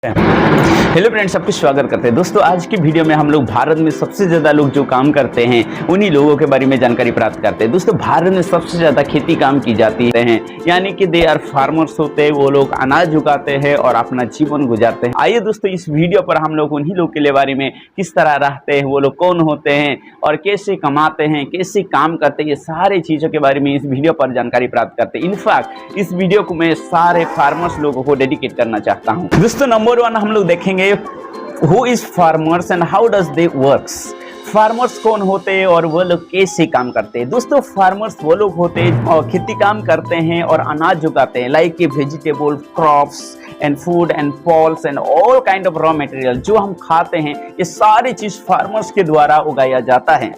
Hello friends, सबका स्वागत करते हैं। दोस्तों, आज की वीडियो में हम लोग भारत में सबसे ज़्यादा लोग जो काम करते हैं उन्हीं लोगों के बारे में जानकारी प्राप्त करते हैं। दोस्तों, भारत में सबसे ज़्यादा खेती काम की जाती है, यानी कि दे आर फार्मर्स होते हैं। वो लोग अनाज उगाते हैं और अपना जीवन गुजारते हैं। आइए दोस्तों, इस वीडियो पर हम लोग उन्हीं लोग के बारे में किस तरह रहते हैं, वो लोग कौन होते हैं और कैसे कमाते हैं, कैसे काम करते हैं, ये सारे चीज़ों के बारे में इस वीडियो पर जानकारी प्राप्त करते हैं। इनफैक्ट इस वीडियो को मैं सारे फार्मर्स लोगों को डेडिकेट करना चाहता हूँ। दोस्तों, नंबर 1 हम लोग देखेंगे who is farmers and how does they works. Farmers कौन होते हैं और वो लोग कैसे काम करते हैं। दोस्तों, फार्मर्स वो लोग होते हैं और खेती काम करते हैं और अनाज उगाते हैं, like vegetable crops and food and pulses and all kind of raw material जो हम खाते हैं, ये सारी चीज फार्मर्स के द्वारा उगाया जाता है।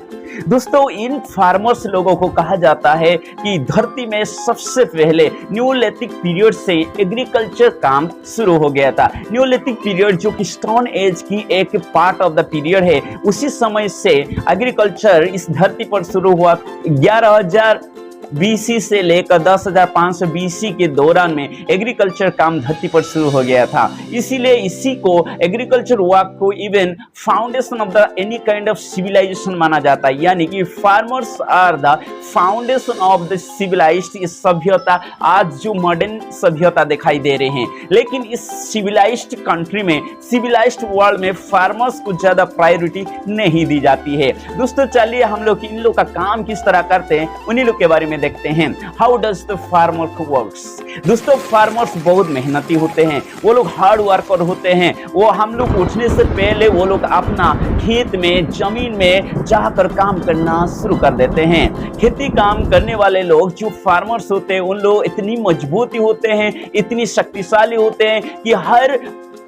दोस्तों, इन फार्मर्स लोगों को कहा जाता है कि धरती में सबसे पहले न्यूलिथिक पीरियड से एग्रीकल्चर काम शुरू हो गया था। न्यूलिथिक पीरियड जो कि स्टोन एज की एक पार्ट ऑफ द पीरियड है, उसी समय से एग्रीकल्चर इस धरती पर शुरू हुआ। 11,000 BC से लेकर 10,500 BC के दौरान में एग्रीकल्चर काम धरती पर शुरू हो गया था। इसीलिए इसी को एग्रीकल्चर वर्क को even foundation of the any kind of civilization माना जाता है, यानी कि farmers are the foundation of the civilized सभ्यता। आज जो मॉडर्न सभ्यता दिखाई दे रहे हैं, लेकिन इस सिविलाइज्ड कंट्री में, सिविलाइज्ड वर्ल्ड में फार्मर्स को ज्यादा प्रायोरिटी नहीं दी जाती है। दोस्तों, चलिए हम लोग इन लोग का काम किस तरह करते हैं उन्हीं लोग के बारे में देखते हैं। How does the farmer works. दोस्तों, फार्मर्स बहुत मेहनती होते हैं, वो लोग हार्ड वर्कर होते हैं। वो हम लोग उठने से पहले वो लोग अपना खेत में, जमीन में जाकर काम करना शुरू कर देते हैं। खेती काम करने वाले लोग जो फार्मर्स होते हैं, उन लोग इतनी मजबूती होते हैं, इतनी शक्तिशाली होते हैं कि हर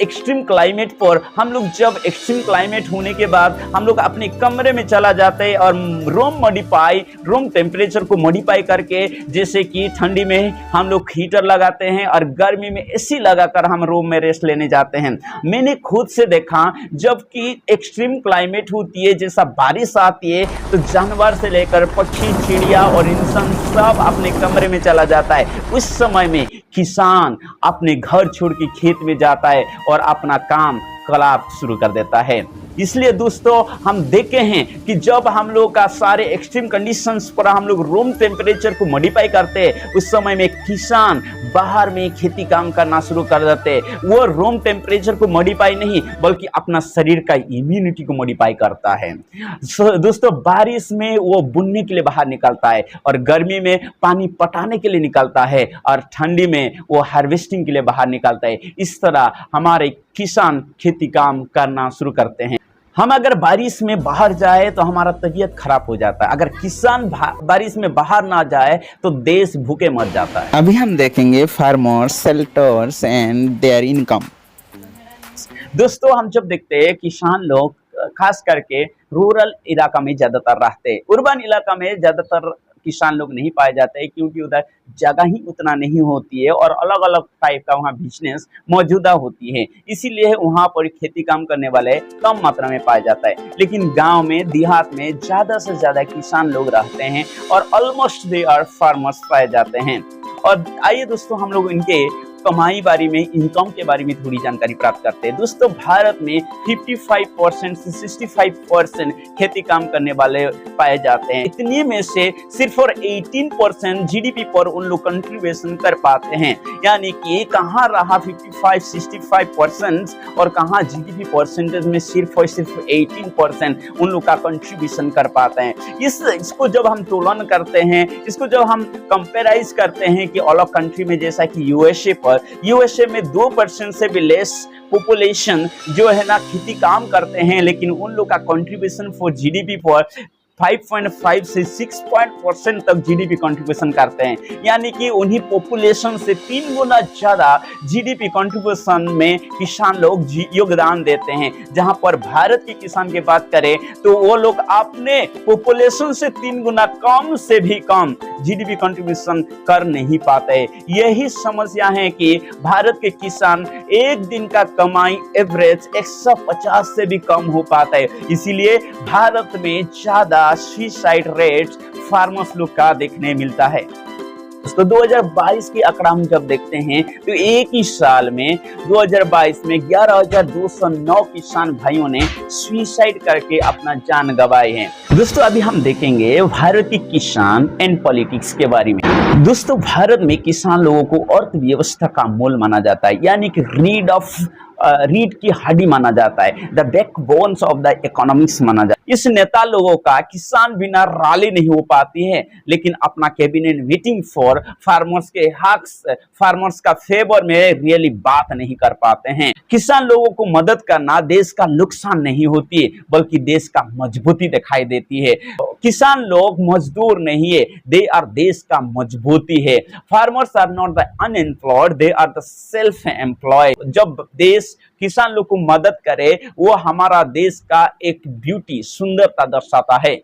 एक्सट्रीम क्लाइमेट पर हम लोग, जब एक्सट्रीम क्लाइमेट होने के बाद हम लोग अपने कमरे में चला जाते हैं और रूम टेम्परेचर को मॉडिफाई करके, जैसे कि ठंडी में हम लोग हीटर लगाते हैं और गर्मी में एसी लगाकर हम रूम में रेस्ट लेने जाते हैं। मैंने खुद से देखा, जबकि एक्सट्रीम क्लाइमेट होती है, जैसा बारिश आती है, तो जानवर से लेकर पक्षी, चिड़िया और इंसान सब अपने कमरे में चला जाता है। उस समय में किसान अपने घर छोड़ के खेत में जाता है और अपना काम कलाप शुरू कर देता है। इसलिए दोस्तों, हम देखे हैं कि जब हम लोग का सारे एक्सट्रीम कंडीशंस पर हम लोग रूम टेम्परेचर को मॉडिफाई करते हैं, उस समय में किसान बाहर में खेती काम करना शुरू कर देते हैं। वो रूम टेम्परेचर को मॉडिफाई नहीं, बल्कि अपना शरीर का इम्यूनिटी को मॉडिफाई करता है। दोस्तों, बारिश में वो बुनने के लिए बाहर निकलता है और गर्मी में पानी पटाने के लिए निकलता है और ठंडी में वो हार्वेस्टिंग के लिए बाहर निकलता है। इस तरह हमारे किसान खेती काम करना शुरू करते हैं। हम अगर बारिश में बाहर जाए तो हमारा तबीयत खराब हो जाता है। अगर किसान बारिश में बाहर ना जाए तो देश भूखे मर जाता है। अभी हम देखेंगे farmers, shelters and there income. दोस्तों, हम जब देखते हैं किसान लोग खास करके रूरल इलाका में ज्यादातर रहते हैं। अर्बन इलाका में ज्यादातर किसान लोग नहीं पाए जाते हैं, क्योंकि उधर जगह ही उतना नहीं होती है और अलग अलग टाइप का वहाँ बिजनेस मौजूदा होती है। इसीलिए वहाँ पर खेती काम करने वाले कम मात्रा में पाया जाता है। लेकिन गांव में, देहात में ज्यादा से ज्यादा किसान लोग रहते हैं और ऑलमोस्ट दे आर फार्मर्स पाए जाते हैं। और आइए दोस्तों, हम लोग इनके कमाई बारे में, इनकम के बारे में थोड़ी जानकारी प्राप्त करते हैं। दोस्तों, भारत में 55% से 65% खेती काम करने वाले पाए जाते हैं। इतने में से सिर्फ और 18% जीडीपी पर उन लोग कंट्रीब्यूशन कर पाते हैं, यानी कि कहाँ रहा 55-65% और कहाँ जीडीपी परसेंटेज में सिर्फ और सिर्फ 18% उन लोग का कंट्रीब्यूशन कर पाते हैं। इसको जब हम तुलना करते हैं, इसको जब हम कंपेराइज करते हैं कि अलग कंट्री में, जैसा कि यूएसए में 2% से भी लेस पॉपुलेशन जो है ना खेती काम करते हैं, लेकिन उन लोग का कंट्रीब्यूशन फॉर जीडीपी पर 5.5 से 6% तक जीडीपी कंट्रीब्यूशन करते हैं, यानी कि उन्हीं पॉपुलेशन से 3 गुना ज्यादा जीडीपी कंट्रीब्यूशन में किसान लोग योगदान देते हैं। जहां पर भारत के किसान की बात करें तो वो लोग अपने पॉपुलेशन से 3 गुना कम से भी कम जीडीपी कंट्रीब्यूशन कर नहीं पाते। यही समस्या है कि भारत के किसान एक दिन का कमाई एवरेज 150 से भी कम हो पाता है। इसीलिए भारत में ज्यादा सुसाइड रेट फार्मर्स लोग का देखने मिलता है। दोस्तों 2022 की आंकड़ा हम जब देखते हैं तो एक ही साल में 2022 में 11,209 किसान भाइयों ने सुसाइड करके अपना जान गंवाए हैं। दोस्तों अभी हम देखेंगे भारत के किसान एंड पॉलिटिक्स के बारे में। दोस्तों भारत में किसान लोगों को अर्थव्यवस्था का मूल माना जाता है, यानी कि रीढ़ की हड्डी माना जाता है, the backbones of the economics माना जाता है। इस नेता लोगों का किसान बिना रैली नहीं हो पाती है, लेकिन अपना कैबिनेट मीटिंग फॉर फार्मर्स के हक, फार्मर्स का फेवर में रियली बात नहीं कर पाते हैं। किसान लोगों को मदद करना देश का नुकसान नहीं होती है, बल्कि देश का मजबूती दिखाई देती है। किसान लोग मजदूर नहीं है, दे आर देश का मजबूती है। Farmers are not the unemployed, they are the self employed. जब देश किसान लोग को मदद करे वो हमारा देश का एक ब्यूटी, सुंदरता दर्शाता है।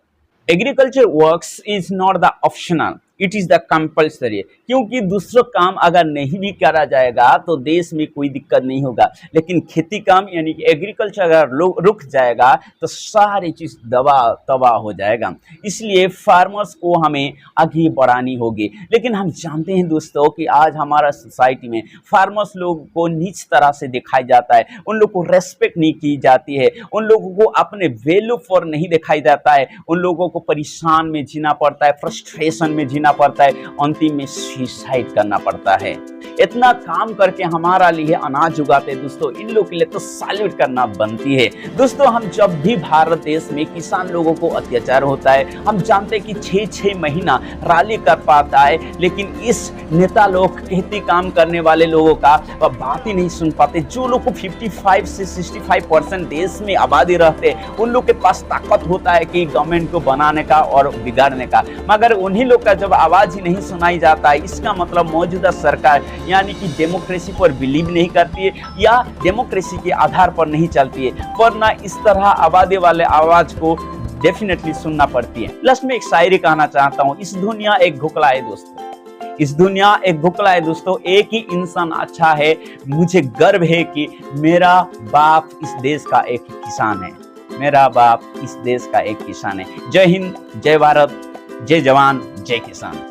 Agriculture works is not the optional, it is the compulsory. क्योंकि दूसरा काम अगर नहीं भी करा जाएगा तो देश में कोई दिक्कत नहीं होगा, लेकिन खेती काम यानी कि एग्रीकल्चर अगर रुक जाएगा तो सारी चीज तबाह हो जाएगा। इसलिए फार्मर्स को हमें आगे बढ़ानी होगी। लेकिन हम जानते हैं दोस्तों कि आज हमारा सोसाइटी में फार्मर्स लोग को नीच तरह से दिखाया जाता है, उन लोग को रेस्पेक्ट नहीं की जाती है, उन लोगों को अपने वैल्यू फॉर नहीं दिखाई जाता है, उन लोगों को परेशान में जीना पड़ता है, फ्रस्ट्रेशन में जीना पड़ता है, अंतिम में सुसाइड करना पड़ता है। इतना काम करके हमारा लिए अनाज उगाते हैं दोस्तों, इन लोगों के लिए तो सैल्यूट करना बनती है। दोस्तों हम जब भी भारत देश में किसान लोगों को अत्याचार होता है, हम जानते हैं कि 6-6 महीना रैली कर पाता है, लेकिन इस नेता लोग खेती काम करने वाले लोगों का बात ही नहीं सुन पाते। जो लोग को 55 से 65% देश में आबादी रहते हैं, उन लोग के पास ताकत होता है कि गवर्नमेंट को बनाने का और बिगाड़ने का, मगर उन्हीं लोग का जब आवाज ही नहीं सुनाई जाता है, इसका मतलब मौजूदा सरकार यानी कि डेमोक्रेसी पर बिलीव नहीं करती है या डेमोक्रेसी के आधार पर नहीं चलती है, वरना इस तरह आबादी वाले आवाज को डेफिनेटली सुनना पड़ती है। लास्ट में एक शायरी कहना चाहता हूँ, इस दुनिया एक घोकला है दोस्तों, इस दुनिया एक घोकला है दोस्तों, एक ही इंसान अच्छा है, मुझे गर्व है कि मेरा बाप इस देश का एक किसान है, मेरा बाप इस देश का एक किसान है। जय हिंद, जय भारत, जय जवान, जय किसान।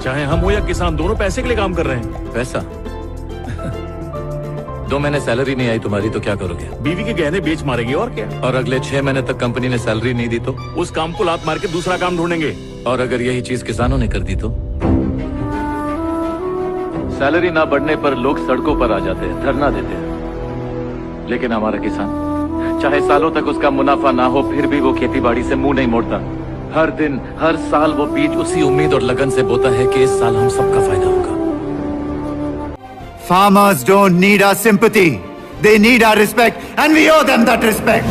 चाहे हम हो या किसान, दोनों पैसे के लिए काम कर रहे हैं। पैसा 2 महीने सैलरी नहीं आई तुम्हारी तो क्या करोगे? बीवी के गहने बेच मारेंगे और क्या। और अगले 6 महीने तक कंपनी ने सैलरी नहीं दी तो? उस काम को लात मार के दूसरा काम ढूंढेंगे। और अगर यही चीज किसानों ने कर दी तो? सैलरी ना बढ़ने पर लोग सड़कों पर आ जाते हैं, धरना देते हैं, लेकिन हमारा किसान चाहे सालों तक उसका मुनाफा ना हो फिर भी वो खेती बाड़ी से मुंह नहीं मोड़ता। हर दिन हर साल वो बीज उसी उम्मीद और लगन से बोता है कि इस साल हम सबका फायदा होगा। Farmers don't need our sympathy. They need our respect and we owe them that respect.